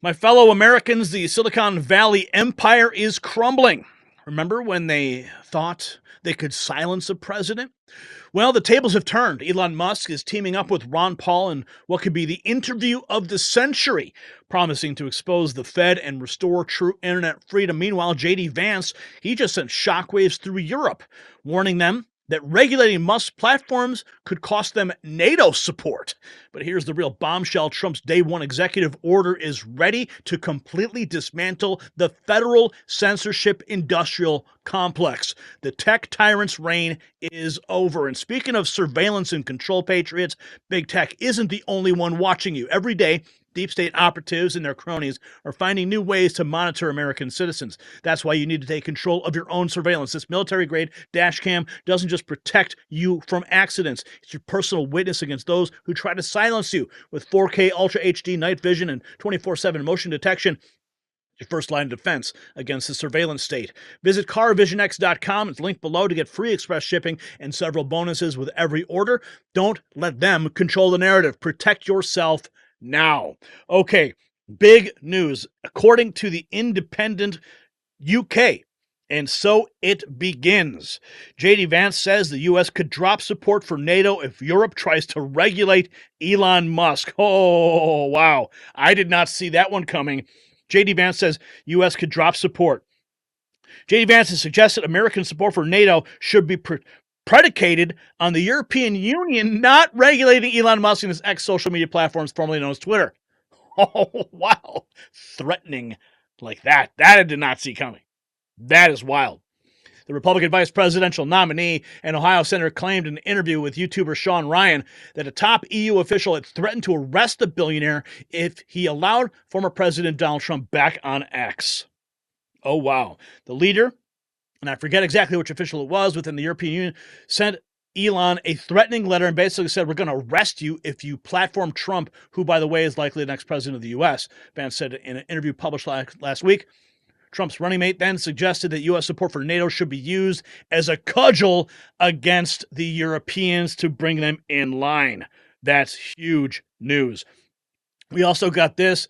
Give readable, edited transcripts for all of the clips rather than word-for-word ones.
My fellow Americans, the Silicon Valley empire is crumbling. Remember when they thought they could silence a president? Well, the tables have turned. Elon Musk is teaming up with Ron Paul in what could be the interview of the century, promising to expose the Fed and restore true internet freedom. Meanwhile, J.D. Vance, he just sent shockwaves through Europe, warning them that regulating Musk's platforms could cost them NATO support. But here's the real bombshell. Trump's day one executive order is ready to completely dismantle the federal censorship industrial complex. The tech tyrant's reign is over. And speaking of surveillance and control, patriots, big tech isn't the only one watching you. Every day, deep state operatives and their cronies are finding new ways to monitor American citizens. That's why you need to take control of your own surveillance. This military-grade dash cam doesn't just protect you from accidents. It's your personal witness against those who try to silence you. With 4K Ultra HD night vision and 24/7 motion detection, your first line of defense against the surveillance state. Visit carvisionx.com. It's linked below to get free express shipping and several bonuses with every order. Don't let them control the narrative. Protect yourself now. Okay, big news. According to the Independent UK, and so it begins. J.D. Vance says the U.S. could drop support for NATO if Europe tries to regulate Elon Musk. Oh, wow. I did not see that one coming. J.D. Vance says U.S. could drop support. J.D. Vance has suggested American support for NATO should be predicated on the European Union not regulating Elon Musk and his ex-social media platforms, formerly known as Twitter. Oh, wow. Threatening like that. That I did not see coming. That is wild. The Republican vice presidential nominee and Ohio senator claimed in an interview with YouTuber Sean Ryan that a top EU official had threatened to arrest the billionaire if he allowed former President Donald Trump back on X. Oh, wow. The leader, and I forget exactly which official it was within the European Union, sent Elon a threatening letter and basically said, we're going to arrest you if you platform Trump, who, by the way, is likely the next president of the U.S., Vance said in an interview published last week. Trump's running mate then suggested that U.S. support for NATO should be used as a cudgel against the Europeans to bring them in line. That's huge news. We also got this.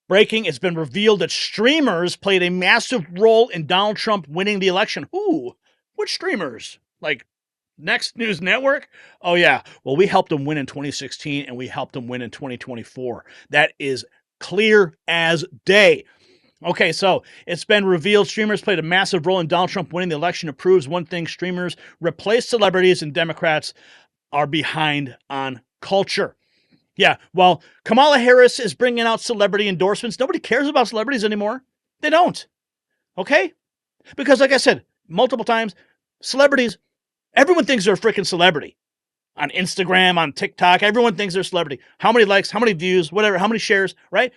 Breaking, it's been revealed that streamers played a massive role in Donald Trump winning the election. Ooh, which streamers? Like Next News Network? Oh, yeah. Well, we helped him win in 2016, and we helped him win in 2024. That is clear as day. Okay, so it's been revealed streamers played a massive role in Donald Trump winning the election. It proves one thing: streamers replace celebrities, and Democrats are behind on culture. Yeah, well, Kamala Harris is bringing out celebrity endorsements. Nobody cares about celebrities anymore. They don't. Okay? Because like I said multiple times, celebrities, everyone thinks they're a freaking celebrity. On Instagram, on TikTok, everyone thinks they're a celebrity. How many likes, how many views, whatever, how many shares, right?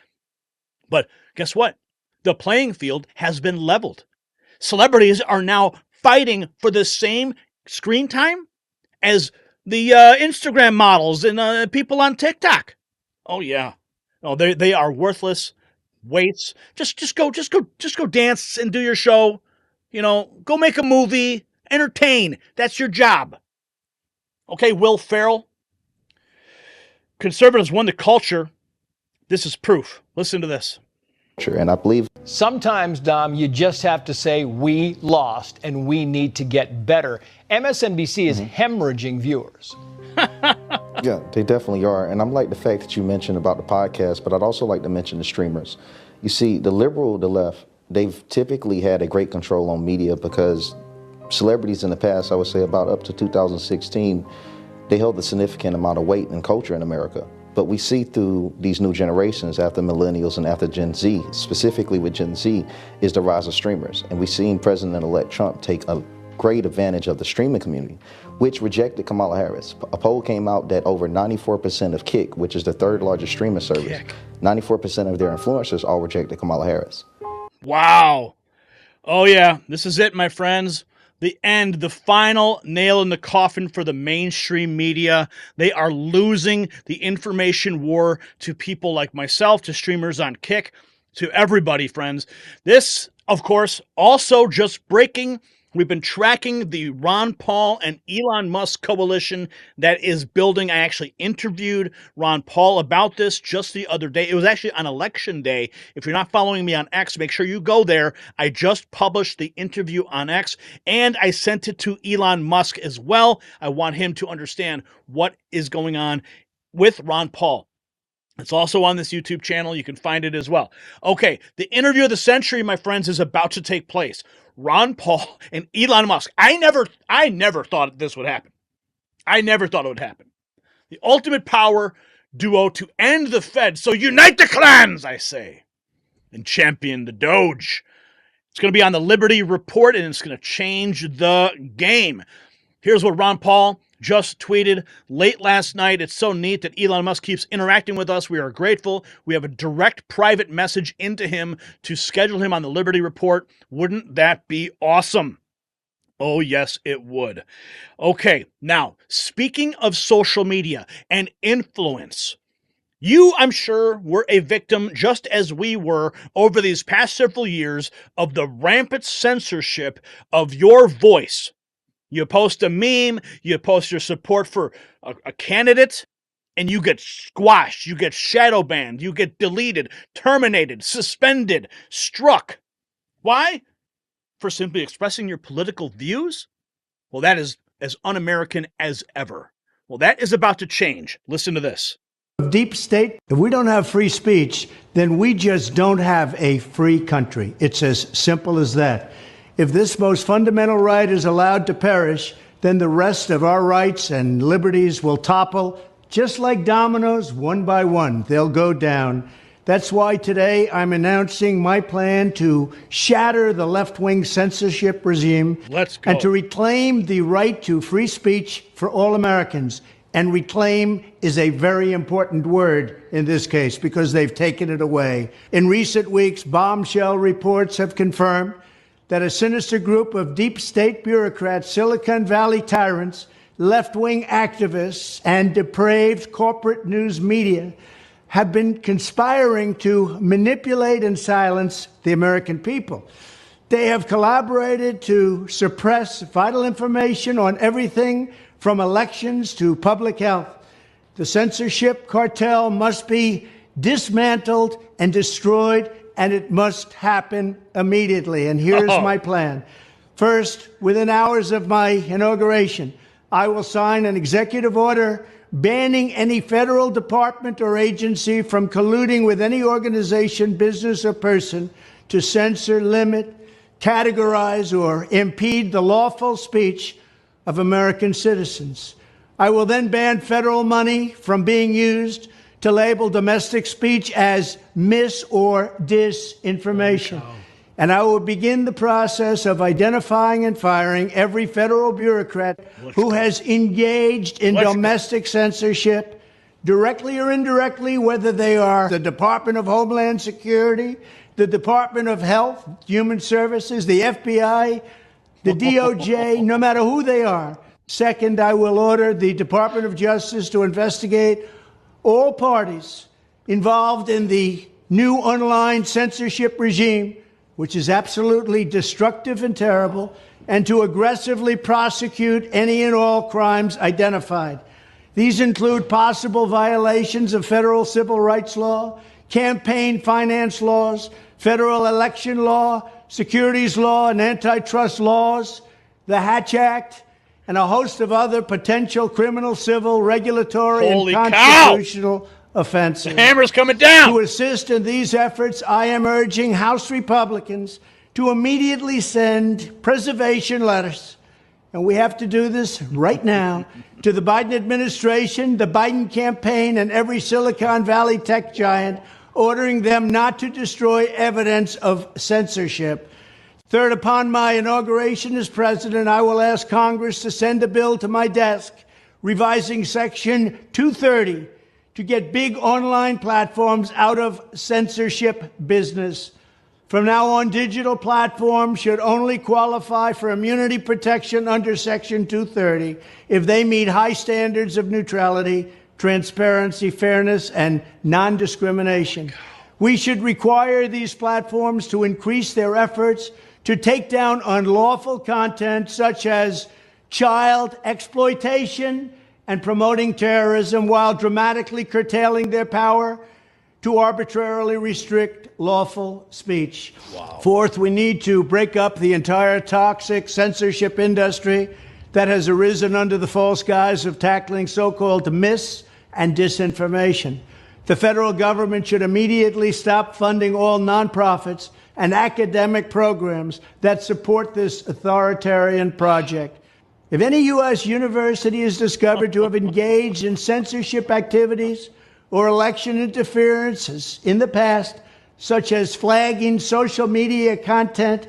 But guess what? The playing field has been leveled. Celebrities are now fighting for the same screen time as the Instagram models and people on TikTok. Oh yeah. Oh, they are worthless weights. Just go dance and do your show. You know, go make a movie, entertain. That's your job. Okay, Will Ferrell. Conservatives won the culture. This is proof. Listen to this. And I believe sometimes, Dom, you just have to say we lost and we need to get better. MSNBC is hemorrhaging viewers. Yeah, they definitely are. And I'm like the fact that you mentioned about the podcast, but I'd also like to mention the streamers. You see, the liberal, the left, they've typically had a great control on media because celebrities in the past, I would say about up to 2016, they held a significant amount of weight in culture in America. But we see through these new generations after millennials and after Gen Z, specifically with Gen Z, is the rise of streamers. And we've seen President-elect Trump take a great advantage of the streaming community, which rejected Kamala Harris. A poll came out that over 94% of Kick, which is the third largest streaming service, 94% of their influencers all rejected Kamala Harris. Wow. Oh yeah, this is it, my friends. The end, the final nail in the coffin for the mainstream media. They are losing the information war to people like myself, to streamers on Kick, to everybody, friends. This, of course, also just breaking We've been tracking the Ron Paul and Elon Musk coalition that is building. I actually interviewed Ron Paul about this just the other day. It was actually on election day. If you're not following me on X, make sure you go there. I just published the interview on X, and I sent it to Elon Musk as well. I want him to understand what is going on with Ron Paul. It's also on this YouTube channel. You can find it as well. Okay, the interview of the century, my friends, is about to take place. Ron Paul and Elon Musk. I never thought this would happen. I never thought it would happen. The ultimate power duo to end the Fed. So unite the clans, I say, and champion the Doge. It's going to be on the Liberty Report, and it's going to change the game. Here's what Ron Paul just tweeted late last night. It's so neat that Elon Musk keeps interacting with us. We are grateful. We have a direct private message into him to schedule him on the Liberty Report. Wouldn't that be awesome? Oh, yes, it would. Okay, now, speaking of social media and influence, you, I'm sure, were a victim, just as we were over these past several years, of the rampant censorship of your voice. You post a meme, you post your support for a candidate, and you get squashed, you get shadow banned, you get deleted, terminated, suspended, struck. Why? For simply expressing your political views? Well, that is as un-American as ever. Well, that is about to change. Listen to this. Deep state, if we don't have free speech, then we just don't have a free country. It's as simple as that. If this most fundamental right is allowed to perish, then the rest of our rights and liberties will topple, just like dominoes, one by one. They'll go down. That's why today I'm announcing my plan to shatter the left-wing censorship regime. Let's go. And to reclaim the right to free speech for all Americans. And reclaim is a very important word in this case because they've taken it away. In recent weeks, bombshell reports have confirmed that a sinister group of deep state bureaucrats, Silicon Valley tyrants, left-wing activists, and depraved corporate news media have been conspiring to manipulate and silence the American people. They have collaborated to suppress vital information on everything from elections to public health. The censorship cartel must be dismantled and destroyed, and it must happen immediately. And here's my plan. First, within hours of my inauguration, I will sign an executive order banning any federal department or agency from colluding with any organization, business, or person to censor, limit, categorize, or impede the lawful speech of American citizens. I will then ban federal money from being used to label domestic speech as mis- or disinformation. And I will begin the process of identifying and firing every federal bureaucrat who has engaged in domestic censorship, directly or indirectly, whether they are the Department of Homeland Security, the Department of Health, Human Services, the FBI, the DOJ, no matter who they are. Second, I will order the Department of Justice to investigate all parties involved in the new online censorship regime, which is absolutely destructive and terrible, and to aggressively prosecute any and all crimes identified. These include possible violations of federal civil rights law, campaign finance laws, federal election law, securities law, and antitrust laws, the Hatch Act, and a host of other potential criminal, civil, regulatory, and constitutional offenses. The hammer's coming down. To assist in these efforts, I am urging House Republicans to immediately send preservation letters, and we have to do this right now, to the Biden administration, the Biden campaign, and every Silicon Valley tech giant, ordering them not to destroy evidence of censorship. Third, upon my inauguration as president, I will ask Congress to send a bill to my desk revising Section 230 to get big online platforms out of censorship business. From now on, digital platforms should only qualify for immunity protection under Section 230 if they meet high standards of neutrality, transparency, fairness, and non-discrimination. We should require these platforms to increase their efforts to take down unlawful content such as child exploitation and promoting terrorism while dramatically curtailing their power to arbitrarily restrict lawful speech. Wow. Fourth, we need to break up the entire toxic censorship industry that has arisen under the false guise of tackling so-called mis- and disinformation. The federal government should immediately stop funding all nonprofits and academic programs that support this authoritarian project. If any U.S. university is discovered to have engaged in censorship activities or election interferences in the past, such as flagging social media content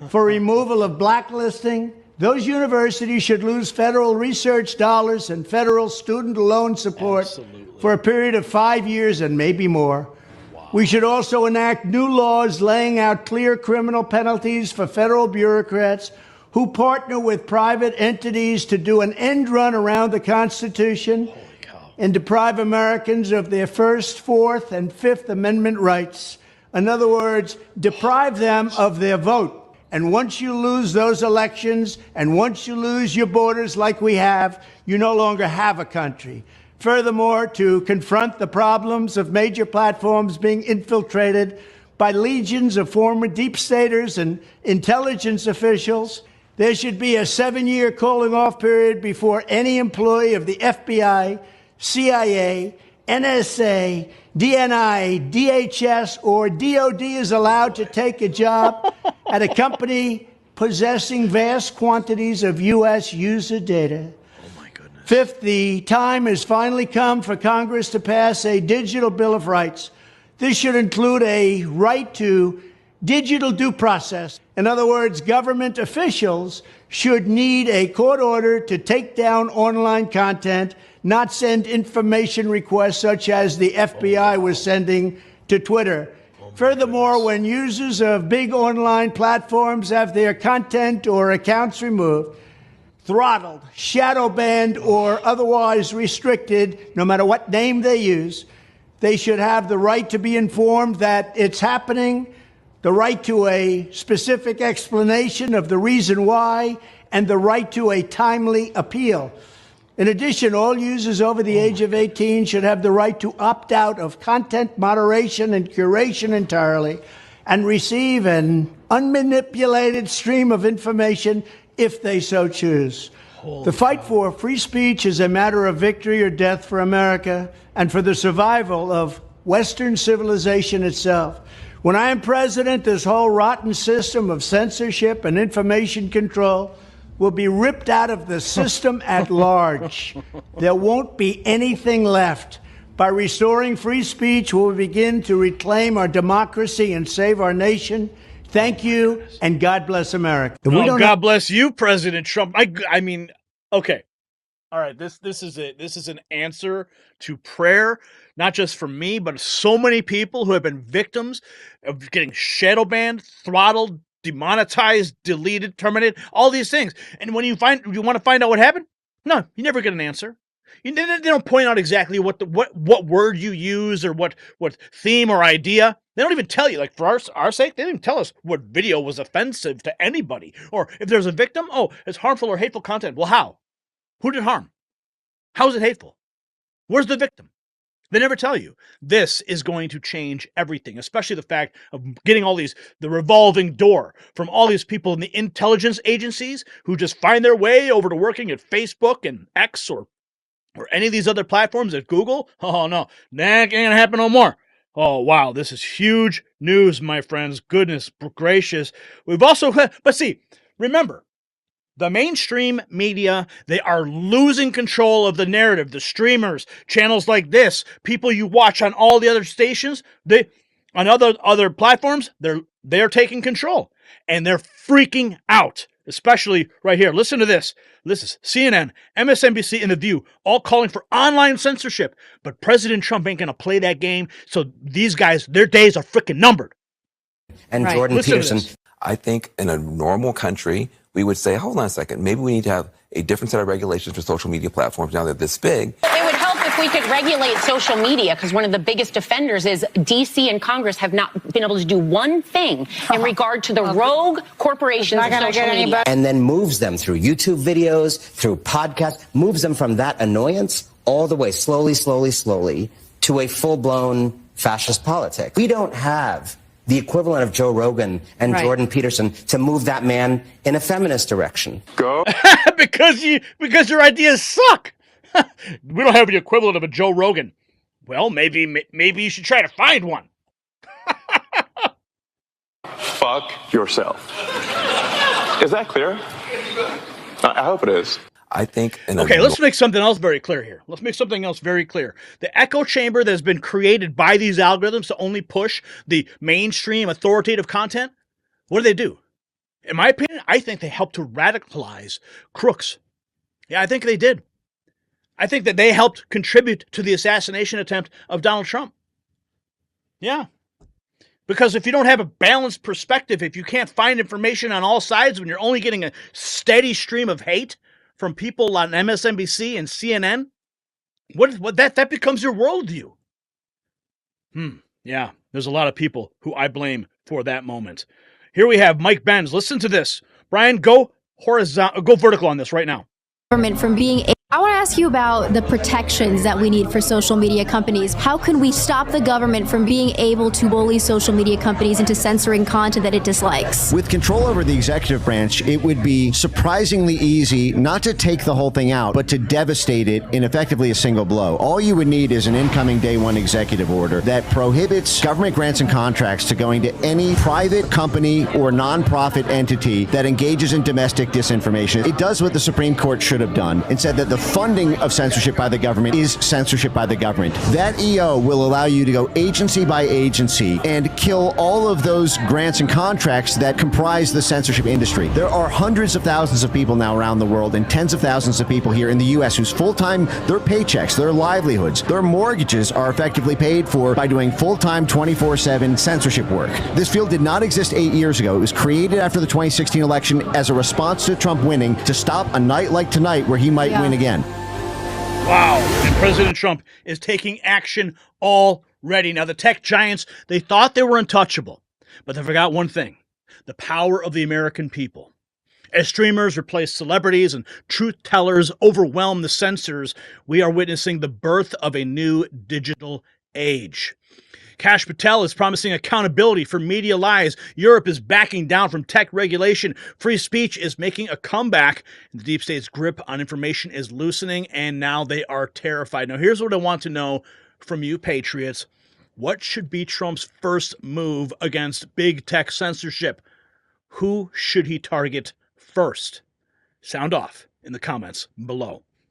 for removal of blacklisting, those universities should lose federal research dollars and federal student loan support for a period of 5 years and maybe more. Wow. We should also enact new laws laying out clear criminal penalties for federal bureaucrats who partner with private entities to do an end run around the Constitution and deprive Americans of their First, Fourth, and Fifth Amendment rights. In other words, deprive them of their vote. And once you lose those elections, and once you lose your borders like we have, you no longer have a country. Furthermore, to confront the problems of major platforms being infiltrated by legions of former deep staters and intelligence officials, there should be a 7-year cooling-off period before any employee of the FBI, CIA, NSA, DNI, DHS, or DOD is allowed to take a job at a company possessing vast quantities of U.S. user data. Oh, my goodness. Fifth, the time has finally come for Congress to pass a digital Bill of Rights. This should include a right to digital due process. In other words, government officials should need a court order to take down online content, not send information requests such as the FBI was sending to Twitter. Furthermore, when users of big online platforms have their content or accounts removed, throttled, shadow banned, or otherwise restricted, no matter what name they use, they should have the right to be informed that it's happening, the right to a specific explanation of the reason why, and the right to a timely appeal. In addition, all users over the age of 18 should have the right to opt out of content moderation and curation entirely and receive an unmanipulated stream of information if they so choose. The fight for free speech is a matter of victory or death for America and for the survival of Western civilization itself. When I am president, this whole rotten system of censorship and information control will be ripped out of the system at large. There won't be anything left. By restoring free speech, we'll begin to reclaim our democracy and save our nation. Thank you, and God bless America. God bless you, President Trump. I mean, okay. All right, this is it. This is an answer to prayer, not just for me, but so many people who have been victims of getting shadow banned, throttled, demonetized, deleted, terminated, all these things. And when you want to find out what happened, no, you never get an answer. They don't point out exactly what word you use or what theme or idea. They don't even tell you. Like, for our sake, they didn't tell us what video was offensive to anybody. Or if there's a victim, oh, it's harmful or hateful content. Well, how? Who did harm? How is it hateful? Where's the victim? They never tell you. This is going to change everything, especially the fact of getting the revolving door from all these people in the intelligence agencies who just find their way over to working at Facebook and X or any of these other platforms at Google. Oh, no, that ain't going to happen no more. Oh, wow, this is huge news, my friends. Goodness gracious. We've also, but see, remember, the mainstream media, they are losing control of the narrative. The streamers, channels like this, people you watch on all the other stations, on other platforms, they're taking control. And they're freaking out, especially right here. Listen to this. This is CNN, MSNBC, and The View, all calling for online censorship. But President Trump ain't going to play that game, so these guys, their days are freaking numbered. And right. Jordan Listen Peterson, I think in a normal country, we would say, hold on a second, maybe we need to have a different set of regulations for social media platforms now that they're this big. It would help if we could regulate social media, because one of the biggest offenders is D.C. and Congress have not been able to do one thing in regard to the rogue corporations of social media. And then moves them through YouTube videos, through podcasts, moves them from that annoyance all the way slowly to a full-blown fascist politic. We don't have the equivalent of Joe Rogan and Jordan Peterson to move that man in a feminist direction. Go. because your ideas suck. We don't have the equivalent of a Joe Rogan. Well, maybe you should try to find one. Fuck yourself. Is that clear? I hope it is. I think. Okay, let's make something else very clear here. Let's make something else very clear. The echo chamber that has been created by these algorithms to only push the mainstream authoritative content, what do? In my opinion, I think they helped to radicalize crooks. Yeah, I think they did. I think that they helped contribute to the assassination attempt of Donald Trump. Yeah. Because if you don't have a balanced perspective, if you can't find information on all sides when you're only getting a steady stream of hate from people on MSNBC and CNN, that becomes your worldview. Yeah, there's a lot of people who I blame for that moment. Here we have Mike Benz. Listen to this. Brian, go vertical on this right now. From being I want to ask you about the protections that we need for social media companies. How can we stop the government from being able to bully social media companies into censoring content that it dislikes? With control over the executive branch, it would be surprisingly easy not to take the whole thing out, but to devastate it in effectively a single blow. All you would need is an incoming day one executive order that prohibits government grants and contracts to going to any private company or nonprofit entity that engages in domestic disinformation. It does what the Supreme Court should have done and said that the funding of censorship by the government is censorship by the government. That EO will allow you to go agency by agency and kill all of those grants and contracts that comprise the censorship industry. There are hundreds of thousands of people now around the world and tens of thousands of people here in the U.S. whose full-time, their paychecks, their livelihoods, their mortgages are effectively paid for by doing full-time 24/7 censorship work. This field did not exist 8 years ago. It was created after the 2016 election as a response to Trump winning to stop a night like tonight where he might win again. Wow. And President Trump is taking action already. Now, the tech giants, they thought they were untouchable, but they forgot one thing: the power of the American people. As streamers replace celebrities and truth tellers overwhelm the censors, we are witnessing the birth of a new digital age. Kash Patel is promising accountability for media lies. Europe is backing down from tech regulation. Free speech is making a comeback. The deep state's grip on information is loosening, and now they are terrified. Now, here's what I want to know from you, patriots. What should be Trump's first move against big tech censorship? Who should he target first? Sound off in the comments below.